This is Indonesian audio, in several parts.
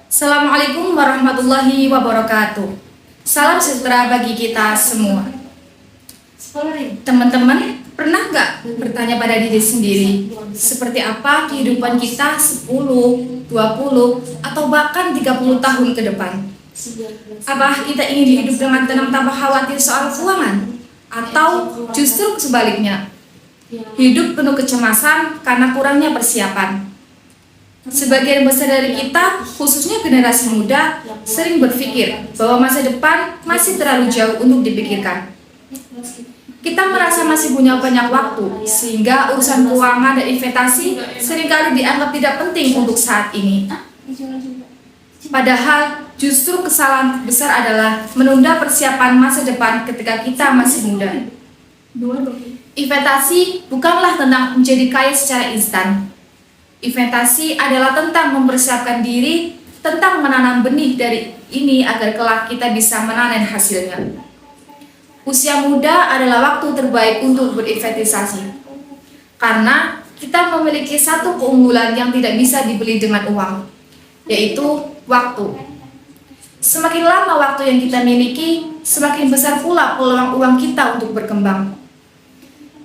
Assalamualaikum warahmatullahi wabarakatuh. Salam sejahtera bagi kita semua. Teman-teman, pernah nggak bertanya pada diri sendiri, seperti apa kehidupan kita 10, 20, atau bahkan 30 tahun ke depan? Apakah kita ingin hidup dengan tenang tanpa khawatir soal keuangan? Atau justru sebaliknya, hidup penuh kecemasan karena kurangnya persiapan? Sebagian besar dari kita, khususnya generasi muda, sering berpikir bahwa masa depan masih terlalu jauh untuk dipikirkan. Kita merasa masih punya banyak waktu, sehingga urusan keuangan dan investasi seringkali dianggap tidak penting untuk saat ini. Padahal, justru kesalahan besar adalah menunda persiapan masa depan ketika kita masih muda. Investasi bukanlah tentang menjadi kaya secara instan. Investasi adalah tentang mempersiapkan diri, tentang menanam benih dari ini agar kelak kita bisa memanen hasilnya. Usia muda adalah waktu terbaik untuk berinvestasi, karena kita memiliki satu keunggulan yang tidak bisa dibeli dengan uang, yaitu waktu. Semakin lama waktu yang kita miliki, semakin besar pula peluang uang kita untuk berkembang.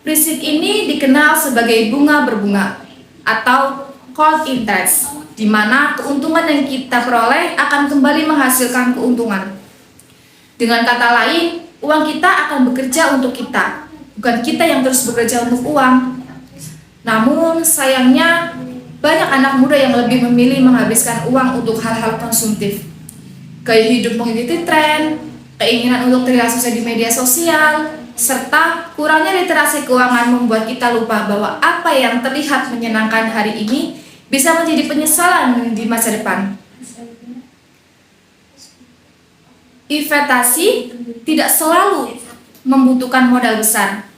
Prinsip ini dikenal sebagai bunga berbunga atau compound interest, di mana keuntungan yang kita peroleh akan kembali menghasilkan keuntungan. Dengan kata lain, uang kita akan bekerja untuk kita, bukan kita yang terus bekerja untuk uang. Namun sayangnya, banyak anak muda yang lebih memilih menghabiskan uang untuk hal-hal konsumtif. Gaya hidup mengikuti tren, keinginan untuk terlihat sukses di media sosial, serta kurangnya literasi keuangan membuat kita lupa bahwa apa yang terlihat menyenangkan hari ini bisa menjadi penyesalan di masa depan. Investasi tidak selalu membutuhkan modal besar.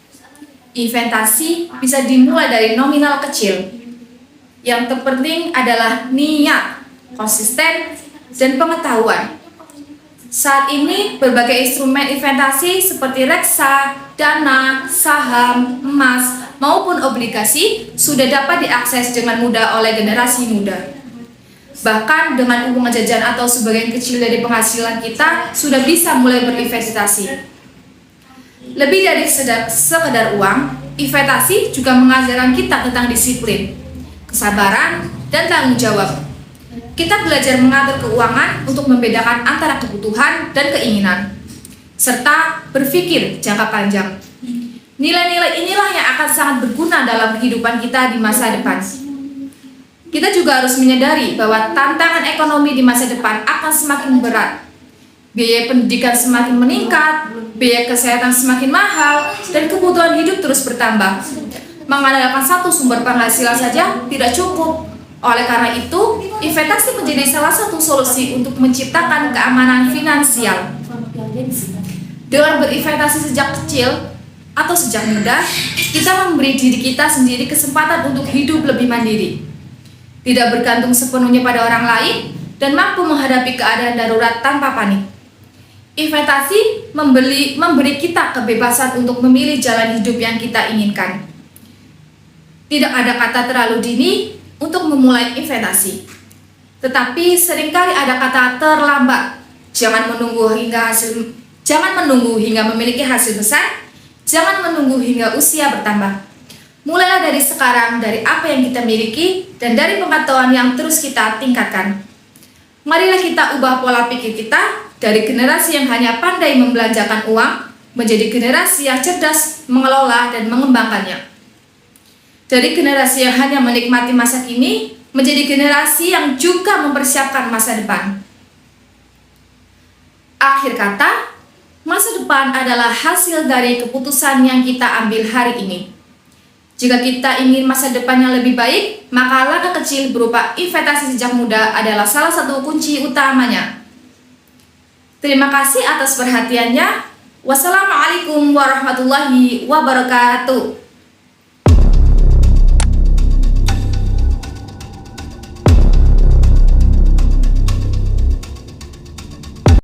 Investasi bisa dimulai dari nominal kecil. Yang terpenting adalah niat, konsisten, dan pengetahuan. Saat ini, berbagai instrumen investasi seperti reksa, dana, saham, emas, maupun obligasi sudah dapat diakses dengan mudah oleh generasi muda. Bahkan dengan uang jajan atau sebagian kecil dari penghasilan kita sudah bisa mulai berinvestasi. Lebih dari sekedar uang, investasi juga mengajarkan kita tentang disiplin, kesabaran, dan tanggung jawab. Kita belajar mengatur keuangan untuk membedakan antara kebutuhan dan keinginan, serta berpikir jangka panjang. Nilai-nilai inilah yang akan sangat berguna dalam kehidupan kita di masa depan. Kita juga harus menyadari bahwa tantangan ekonomi di masa depan akan semakin berat. Biaya pendidikan semakin meningkat, biaya kesehatan semakin mahal, dan kebutuhan hidup terus bertambah. Mengandalkan satu sumber penghasilan saja tidak cukup. Oleh karena itu, investasi menjadi salah satu solusi untuk menciptakan keamanan finansial. Dengan berinvestasi sejak kecil atau sejak muda, kita memberi diri kita sendiri kesempatan untuk hidup lebih mandiri, tidak bergantung sepenuhnya pada orang lain, dan mampu menghadapi keadaan darurat tanpa panik. Investasi memberi kita kebebasan untuk memilih jalan hidup yang kita inginkan. Tidak ada kata terlalu dini untuk memulai investasi, tetapi seringkali ada kata terlambat. Jangan menunggu hingga memiliki hasil besar. Jangan menunggu hingga usia bertambah. Mulailah dari sekarang, dari apa yang kita miliki, dan dari pengetahuan yang terus kita tingkatkan. Marilah kita ubah pola pikir kita dari generasi yang hanya pandai membelanjakan uang menjadi generasi yang cerdas mengelola dan mengembangkannya. Dari generasi yang hanya menikmati masa kini menjadi generasi yang juga mempersiapkan masa depan. Akhir kata, masa depan adalah hasil dari keputusan yang kita ambil hari ini. Jika kita ingin masa depan yang lebih baik, maka langkah kecil berupa investasi sejak muda adalah salah satu kunci utamanya. Terima kasih atas perhatiannya. Wassalamualaikum warahmatullahi wabarakatuh.